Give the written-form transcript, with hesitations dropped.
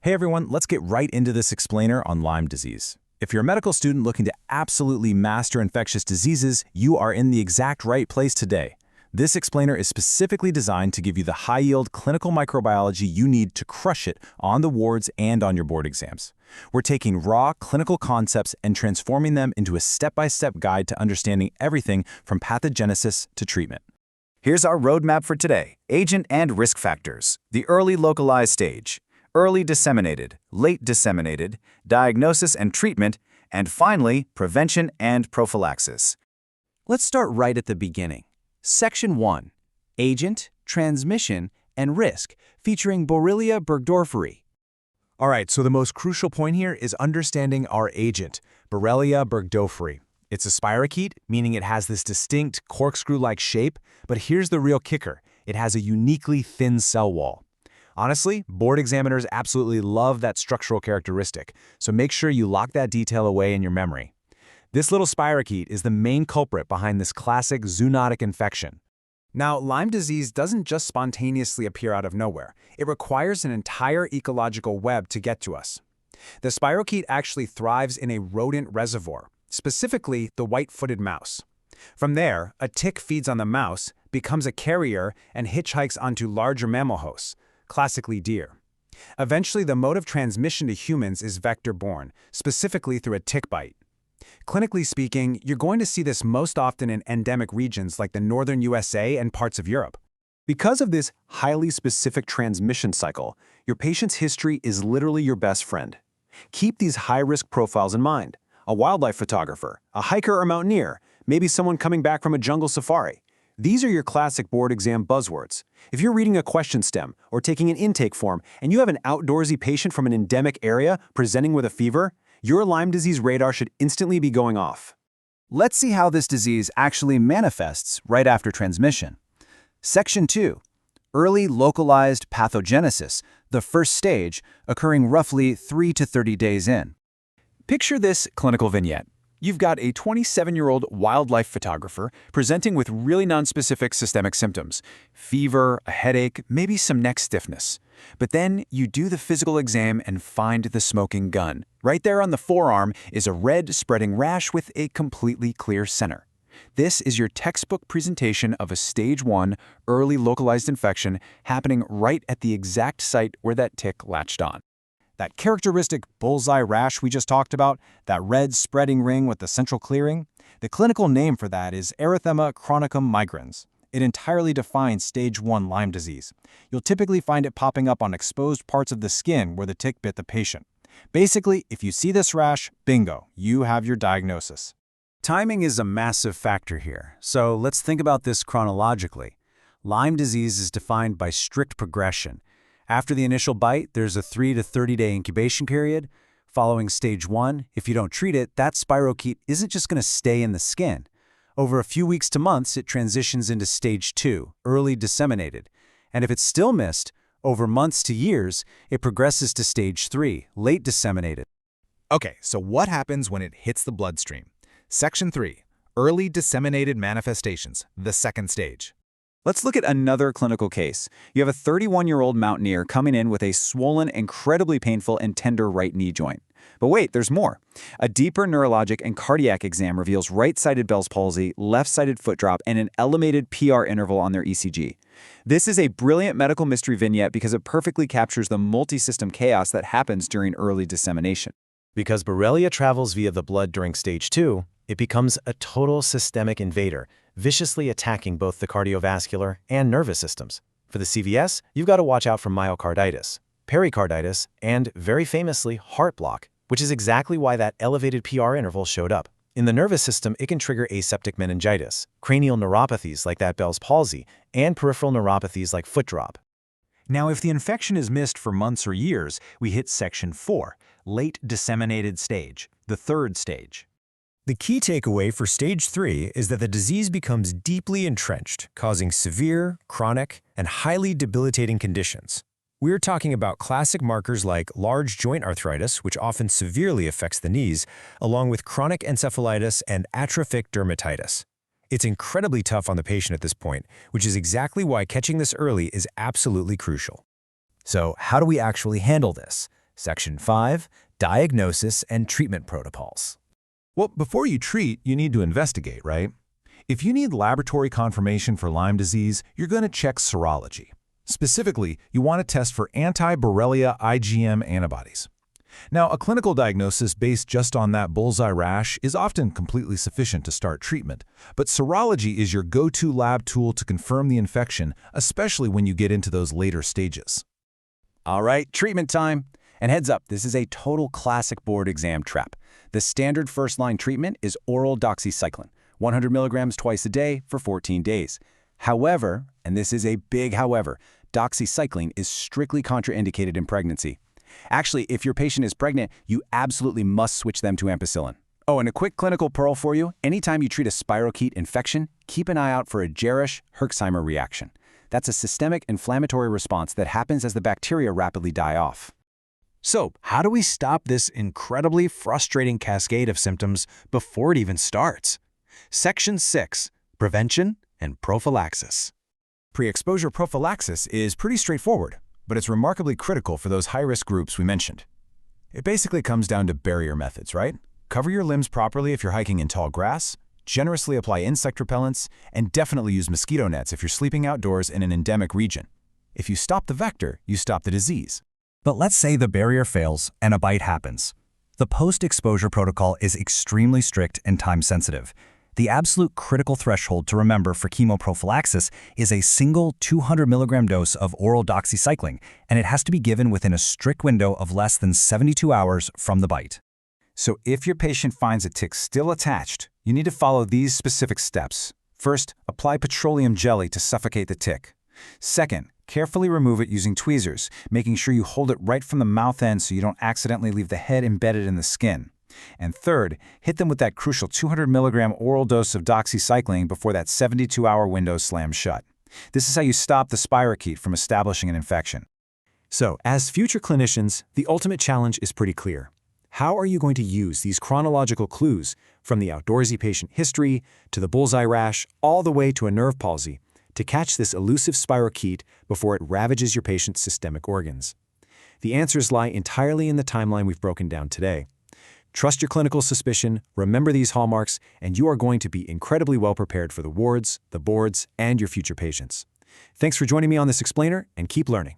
Hey everyone, let's get right into this explainer on Lyme disease. If you're a medical student looking to absolutely master infectious diseases, you are in the exact right place today. This explainer is specifically designed to give you the high-yield clinical microbiology you need to crush it on the wards and on your board exams. We're taking raw clinical concepts and transforming them into a step-by-step guide to understanding everything from pathogenesis to treatment. Here's our roadmap for today. Agent and risk factors. The early localized stage. Early disseminated, late disseminated, diagnosis and treatment, and finally, prevention and prophylaxis. Let's start right at the beginning. Section 1. Agent, Transmission, and Risk, featuring Borrelia burgdorferi. All right, so the most crucial point here is understanding our agent, Borrelia burgdorferi. It's a spirochete, meaning it has this distinct corkscrew-like shape, but here's the real kicker. It has a uniquely thin cell wall. Honestly, board examiners absolutely love that structural characteristic, so make sure you lock that detail away in your memory. This little spirochete is the main culprit behind this classic zoonotic infection. Now, Lyme disease doesn't just spontaneously appear out of nowhere. It requires an entire ecological web to get to us. The spirochete actually thrives in a rodent reservoir, specifically the white-footed mouse. From there, a tick feeds on the mouse, becomes a carrier, and hitchhikes onto larger mammal hosts, classically deer. Eventually, the mode of transmission to humans is vector-borne, specifically through a tick bite. Clinically speaking, you're going to see this most often in endemic regions like the northern USA and parts of Europe. Because of this highly specific transmission cycle, your patient's history is literally your best friend. Keep these high-risk profiles in mind. A wildlife photographer, a hiker or mountaineer, maybe someone coming back from a jungle safari. These are your classic board exam buzzwords. If you're reading a question stem or taking an intake form and you have an outdoorsy patient from an endemic area presenting with a fever, your Lyme disease radar should instantly be going off. Let's see how this disease actually manifests right after transmission. Section 2. Early localized pathogenesis, the first stage, occurring roughly 3 to 30 days in. Picture this clinical vignette. You've got a 27-year-old wildlife photographer presenting with really nonspecific systemic symptoms, fever, a headache, maybe some neck stiffness. But then you do the physical exam and find the smoking gun. Right there on the forearm is a red spreading rash with a completely clear center. This is your textbook presentation of a stage 1 early localized infection happening right at the exact site where that tick latched on. That characteristic bullseye rash we just talked about, that red spreading ring with the central clearing, the clinical name for that is Erythema chronicum migrans. It entirely defines stage 1 Lyme disease. You'll typically find it popping up on exposed parts of the skin where the tick bit the patient. Basically, if you see this rash, bingo, you have your diagnosis. Timing is a massive factor here, so let's think about this chronologically. Lyme disease is defined by strict progression. After the initial bite, there's a 3 to 30-day incubation period. Following stage 1, if you don't treat it, that spirochete isn't just going to stay in the skin. Over a few weeks to months, it transitions into stage 2, early disseminated. And if it's still missed, over months to years, it progresses to stage 3, late disseminated. Okay, so what happens when it hits the bloodstream? Section 3, early disseminated manifestations, the second stage. Let's look at another clinical case. You have a 31-year-old mountaineer coming in with a swollen, incredibly painful, and tender right knee joint. But wait, there's more. A deeper neurologic and cardiac exam reveals right-sided Bell's palsy, left-sided foot drop, and an elevated PR interval on their ECG. This is a brilliant medical mystery vignette because it perfectly captures the multi-system chaos that happens during early dissemination. Because Borrelia travels via the blood during stage 2, it becomes a total systemic invader, viciously attacking both the cardiovascular and nervous systems. For the CVS, you've got to watch out for myocarditis, pericarditis, and, very famously, heart block, which is exactly why that elevated PR interval showed up. In the nervous system, it can trigger aseptic meningitis, cranial neuropathies like that Bell's palsy, and peripheral neuropathies like foot drop. Now, if the infection is missed for months or years, we hit section 4, late disseminated stage, the third stage. The key takeaway for stage 3 is that the disease becomes deeply entrenched, causing severe, chronic, and highly debilitating conditions. We're talking about classic markers like large joint arthritis, which often severely affects the knees, along with chronic encephalitis and atrophic dermatitis. It's incredibly tough on the patient at this point, which is exactly why catching this early is absolutely crucial. So how do we actually handle this? Section 5, Diagnosis and Treatment Protocols. Well, before you treat, you need to investigate, right? If you need laboratory confirmation for Lyme disease, you're going to check serology. Specifically, you want to test for anti-Borrelia IgM antibodies. Now, a clinical diagnosis based just on that bullseye rash is often completely sufficient to start treatment, but serology is your go-to lab tool to confirm the infection, especially when you get into those later stages. All right, treatment time. And heads up, this is a total classic board exam trap. The standard first-line treatment is oral doxycycline, 100 milligrams twice a day for 14 days. However, and this is a big however, doxycycline is strictly contraindicated in pregnancy. Actually, if your patient is pregnant, you absolutely must switch them to ampicillin. Oh, and a quick clinical pearl for you. Anytime you treat a spirochete infection, keep an eye out for a Jarisch-Herxheimer reaction. That's a systemic inflammatory response that happens as the bacteria rapidly die off. So, how do we stop this incredibly frustrating cascade of symptoms before it even starts? Section 6, Prevention and Prophylaxis. Pre-exposure prophylaxis is pretty straightforward, but it's remarkably critical for those high-risk groups we mentioned. It basically comes down to barrier methods, right? Cover your limbs properly if you're hiking in tall grass, generously apply insect repellents, and definitely use mosquito nets if you're sleeping outdoors in an endemic region. If you stop the vector, you stop the disease. But let's say the barrier fails and a bite happens. The post-exposure protocol is extremely strict and time-sensitive. The absolute critical threshold to remember for chemoprophylaxis is a single 200 milligram dose of oral doxycycline, and it has to be given within a strict window of less than 72 hours from the bite. So if your patient finds a tick still attached, you need to follow these specific steps. First, apply petroleum jelly to suffocate the tick. Second, carefully remove it using tweezers, making sure you hold it right from the mouth end so you don't accidentally leave the head embedded in the skin. And third, hit them with that crucial 200 milligram oral dose of doxycycline before that 72-hour window slams shut. This is how you stop the spirochete from establishing an infection. So, as future clinicians, the ultimate challenge is pretty clear. How are you going to use these chronological clues, from the outdoorsy patient history to the bullseye rash, all the way to a nerve palsy, to catch this elusive spirochete before it ravages your patient's systemic organs? The answers lie entirely in the timeline we've broken down today. Trust your clinical suspicion, remember these hallmarks, and you are going to be incredibly well prepared for the wards, the boards, and your future patients. Thanks for joining me on this explainer, and keep learning.